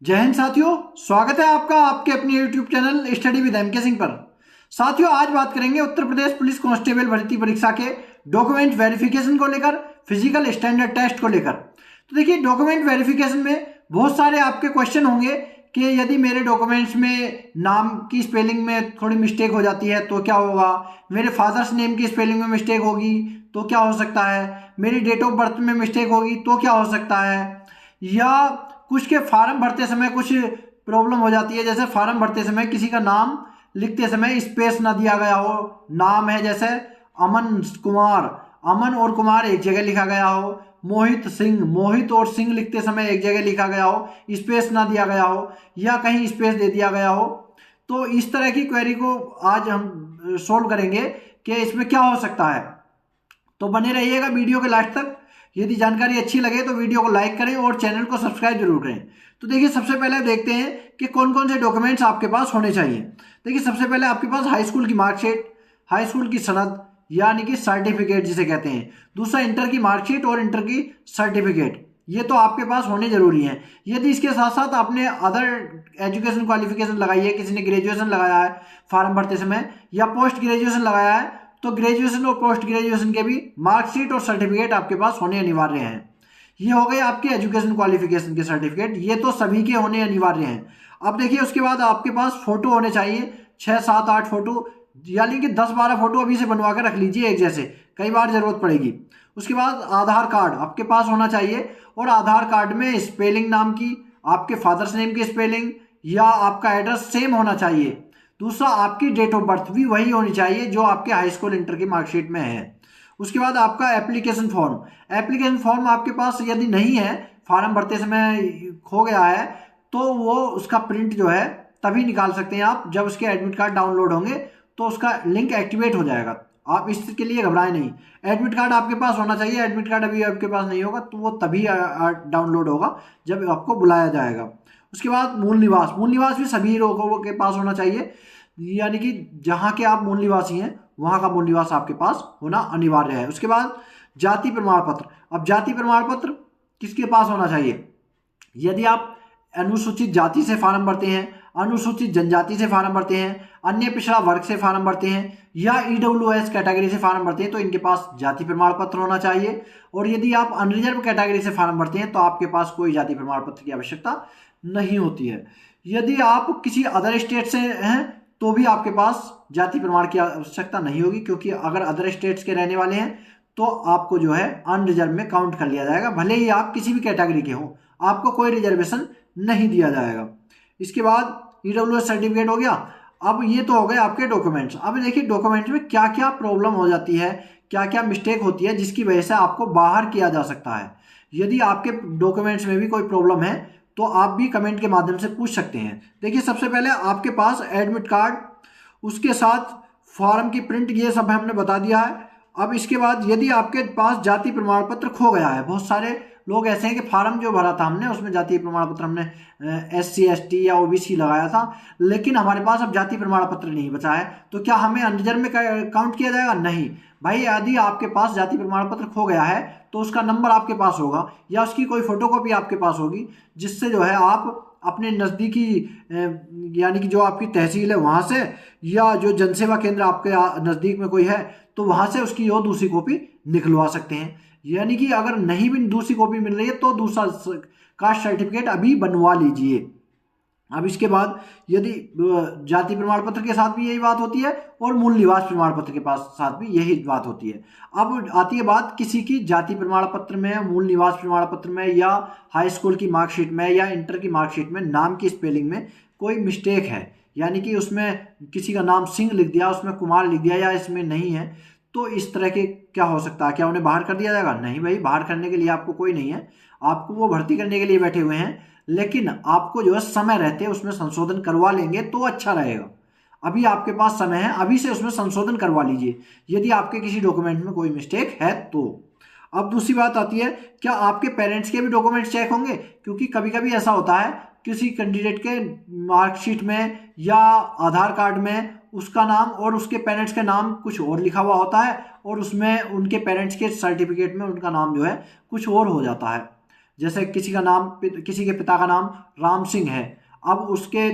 जय हिंद साथियों, स्वागत है आपका आपके अपने YouTube channel study with M K Singh पर। साथियों, आज बात करेंगे उत्तर प्रदेश पुलिस कांस्टेबल भर्ती परीक्षा के डॉक्यूमेंट वेरिफिकेशन को लेकर, फिजिकल स्टैंडर्ड टेस्ट को लेकर। तो देखिए, डॉक्यूमेंट वेरिफिकेशन में बहुत सारे आपके क्वेश्चन होंगे कि यदि मेरे डॉक्यूमेंट्स में नाम की स्पेलिंग में थोड़ी मिस्टेक हो जाती है तो क्या होगा, मेरे फादर्स नेम की स्पेलिंग में मिस्टेक होगी तो क्या हो सकता है, मेरी डेट ऑफ बर्थ में मिस्टेक होगी तो क्या हो सकता है, या कुछ के फार्म भरते समय कुछ प्रॉब्लम हो जाती है। जैसे फार्म भरते समय किसी का नाम लिखते समय स्पेस ना दिया गया हो, नाम है जैसे अमन कुमार, अमन और कुमार एक जगह लिखा गया हो, मोहित सिंह, मोहित और सिंह लिखते समय एक जगह लिखा गया हो, स्पेस ना दिया गया हो या कहीं स्पेस दे दिया गया हो। तो इस तरह की क्वेरी को आज हम सोल्व करेंगे कि इसमें क्या हो सकता है। तो बने रहिएगा वीडियो के लास्ट तक। यदि जानकारी अच्छी लगे तो वीडियो को लाइक करें और चैनल को सब्सक्राइब जरूर करें। तो देखिए, सबसे पहले देखते हैं कि कौन कौन से डॉक्यूमेंट्स आपके पास होने चाहिए। देखिए, सबसे पहले आपके पास हाई स्कूल की मार्कशीट, हाई स्कूल की सनद यानी कि सर्टिफिकेट जिसे कहते हैं। दूसरा, इंटर की मार्कशीट और इंटर की सर्टिफिकेट, ये तो आपके पास होने जरूरी हैं। यदि इसके साथ साथ आपने अदर एजुकेशन क्वालिफिकेशन लगाई है, किसी ने ग्रेजुएशन लगाया है फॉर्म भरते समय या पोस्ट ग्रेजुएशन लगाया है, तो ग्रेजुएशन और पोस्ट ग्रेजुएशन के भी मार्कशीट और सर्टिफिकेट आपके पास होने अनिवार्य हैं। ये हो गए आपके एजुकेशन क्वालिफिकेशन के सर्टिफिकेट, ये तो सभी के होने अनिवार्य हैं। अब देखिए, उसके बाद आपके पास फोटो होने चाहिए, 6 7 8 फोटो, यानी कि 10 12 फोटो अभी से बनवा कर रख लीजिए एक जैसे, कई बार जरूरत पड़ेगी। उसके बाद आधार कार्ड आपके पास होना चाहिए और आधार कार्ड में स्पेलिंग नाम की, आपके फादर्स नेम की स्पेलिंग या आपका एड्रेस सेम होना चाहिए। दूसरा, आपकी डेट ऑफ बर्थ भी वही होनी चाहिए जो आपके हाई स्कूल इंटर की मार्कशीट में है। उसके बाद आपका एप्लीकेशन फॉर्म, एप्लीकेशन फॉर्म आपके पास यदि नहीं है, फॉर्म भरते समय खो गया है, तो वो उसका प्रिंट जो है तभी निकाल सकते हैं आप जब उसके एडमिट कार्ड डाउनलोड होंगे तो उसका लिंक एक्टिवेट हो जाएगा। आप इसके लिए घबराएं नहीं, एडमिट कार्ड आपके पास होना चाहिए। एडमिट कार्ड अभी आपके पास नहीं होगा तो वो तभी डाउनलोड होगा जब आपको बुलाया जाएगा। उसके बाद मूल निवास, मूल निवास भी सभी लोगों के पास होना चाहिए, यानी कि जहाँ के आप मूल निवासी हैं वहाँ का मूल निवास आपके पास होना अनिवार्य है। उसके बाद जाति प्रमाण पत्र, अब जाति प्रमाण पत्र किसके पास होना चाहिए, यदि आप अनुसूचित जाति से फार्म भरते हैं, अनुसूचित जनजाति से फार्म भरते हैं, अन्य पिछड़ा वर्ग से फार्म भरते हैं या ईडब्ल्यूएस कैटेगरी से फार्म भरते हैं तो इनके पास जाति प्रमाण पत्र होना चाहिए। और यदि आप अनरिजर्व कैटेगरी से फार्म भरते हैं तो आपके पास कोई जाति प्रमाण पत्र की आवश्यकता नहीं होती है। यदि आप किसी अदर स्टेट से हैं तो भी आपके पास जाति प्रमाण की आवश्यकता नहीं होगी, क्योंकि अगर अदर स्टेट्स के रहने वाले हैं तो आपको जो है अनरिजर्व में काउंट कर लिया जाएगा, भले ही आप किसी भी कैटेगरी के हों, आपको कोई रिजर्वेशन नहीं दिया जाएगा। इसके बाद ईडब्ल्यूएस सर्टिफिकेट हो गया। अब ये तो हो गए आपके डॉक्यूमेंट्स। अब देखिए, डॉक्यूमेंट्स में क्या क्या प्रॉब्लम हो जाती है, क्या क्या मिस्टेक होती है जिसकी वजह से आपको बाहर किया जा सकता है। यदि आपके डॉक्यूमेंट्स में भी कोई प्रॉब्लम है तो आप भी कमेंट के माध्यम से पूछ सकते हैं। देखिए, सबसे पहले आपके पास एडमिट कार्ड, उसके साथ फॉर्म की प्रिंट, ये सब हमने बता दिया है। अब इसके बाद यदि आपके पास जाति प्रमाण पत्र खो गया है, बहुत सारे लोग ऐसे हैं कि फार्म जो भरा था हमने उसमें जाति प्रमाण पत्र हमने SC ST या OBC लगाया था, लेकिन हमारे पास अब जाति प्रमाण पत्र नहीं बचा है, तो क्या हमें अनरिजर्व में काउंट किया जाएगा? नहीं भाई, यदि आपके पास जाति प्रमाण पत्र खो गया है तो उसका नंबर आपके पास होगा या उसकी कोई फोटोकॉपी आपके पास होगी, जिससे जो है आप अपने नज़दीकी यानी कि जो आपकी तहसील है वहाँ से या जो जनसेवा केंद्र आपके नज़दीक में कोई है तो वहाँ से उसकी और दूसरी कॉपी निकलवा सकते हैं। यानी कि अगर नहीं भी दूसरी कॉपी मिल रही है तो दूसरा कास्ट सर्टिफिकेट अभी बनवा लीजिए। अब इसके बाद यदि जाति प्रमाण पत्र के साथ भी यही बात होती है और मूल निवास प्रमाण पत्र के पास साथ भी यही बात होती है। अब आती है बात किसी की जाति प्रमाण पत्र में, मूल निवास प्रमाण पत्र में या हाई स्कूल की मार्कशीट में या इंटर की मार्कशीट में नाम की स्पेलिंग में कोई मिस्टेक है, यानी कि उसमें किसी का नाम सिंह लिख दिया, उसमें कुमार लिख दिया या इसमें नहीं है, तो इस तरह के क्या हो सकता है? क्या उन्हें बाहर कर दिया जाएगा? नहीं भाई, बाहर करने के लिए आपको कोई नहीं है, आपको वो भर्ती करने के लिए बैठे हुए हैं, लेकिन आपको जो है समय रहते उसमें संशोधन करवा लेंगे तो अच्छा रहेगा। अभी आपके पास समय है, अभी से उसमें संशोधन करवा लीजिए यदि आपके किसी डॉक्यूमेंट में कोई मिस्टेक है तो। अब दूसरी बात आती है, क्या आपके पेरेंट्स के भी डॉक्यूमेंट्स चेक होंगे? क्योंकि कभी कभी ऐसा होता है किसी कैंडिडेट के मार्कशीट में या आधार कार्ड में उसका नाम और उसके पेरेंट्स के नाम कुछ और लिखा हुआ होता है और उसमें उनके पेरेंट्स के सर्टिफिकेट में उनका नाम जो है कुछ और हो जाता है। जैसे किसी का नाम, किसी के पिता का नाम राम सिंह है, अब उसके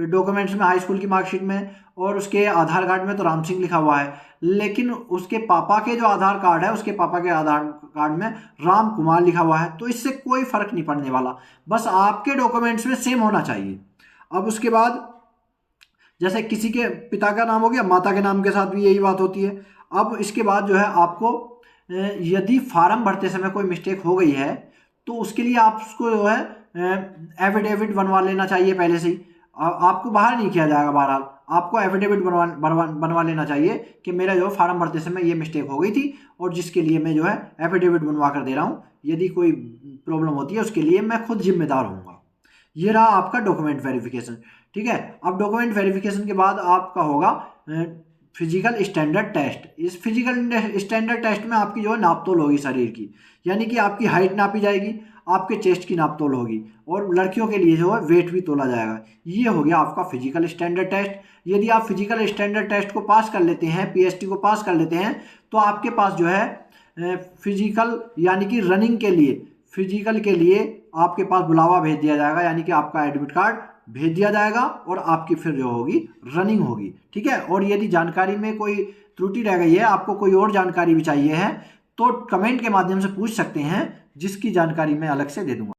डॉक्यूमेंट्स में, हाई स्कूल की मार्कशीट में और उसके आधार कार्ड में तो राम सिंह लिखा हुआ है, लेकिन उसके पापा के जो आधार कार्ड है, उसके पापा के आधार कार्ड में राम कुमार लिखा हुआ है। तो इससे कोई फर्क नहीं पड़ने वाला, बस आपके डॉक्यूमेंट्स में सेम होना चाहिए। अब उसके बाद जैसे किसी के पिता का नाम हो गया, माता के नाम के साथ भी यही बात होती है। अब इसके बाद जो है आपको यदि फार्म भरते समय कोई मिस्टेक हो गई है तो उसके लिए आप उसको जो है एफिडेविट बनवा लेना चाहिए पहले से ही। आपको बाहर नहीं किया जाएगा, बहरहाल आपको एफिडेविट बनवा लेना चाहिए कि मेरा जो फार्म भरते समय ये मिस्टेक हो गई थी और जिसके लिए मैं जो है एफिडेविट बनवा कर दे रहा हूँ, यदि कोई प्रॉब्लम होती है उसके लिए मैं खुद जिम्मेदार होऊंगा। ये रहा आपका डॉक्यूमेंट वेरिफिकेशन। ठीक है, अब डॉक्यूमेंट वेरिफिकेशन के बाद आपका होगा फिजिकल स्टैंडर्ड टेस्ट। इस फिजिकल स्टैंडर्ड टेस्ट में आपकी जो है नापतोल होगी शरीर की, यानी कि आपकी हाइट नापी जाएगी, आपके चेस्ट की नापतोल होगी और लड़कियों के लिए जो है वेट भी तोला जाएगा। ये हो गया आपका फिजिकल स्टैंडर्ड टेस्ट। यदि आप फिजिकल स्टैंडर्ड टेस्ट को पास कर लेते हैं, पीएसटी को पास कर लेते हैं, तो आपके पास जो है फिजिकल यानी कि रनिंग के लिए, फिजिकल के लिए आपके पास बुलावा भेज दिया जाएगा, यानी कि आपका एडमिट कार्ड भेज दिया जाएगा और आपकी फिर जो होगी रनिंग होगी। ठीक है, और यदि जानकारी में कोई त्रुटि रह गई है, आपको कोई और जानकारी भी चाहिए है, तो कमेंट के माध्यम से पूछ सकते हैं, जिसकी जानकारी मैं अलग से दे दूंगा।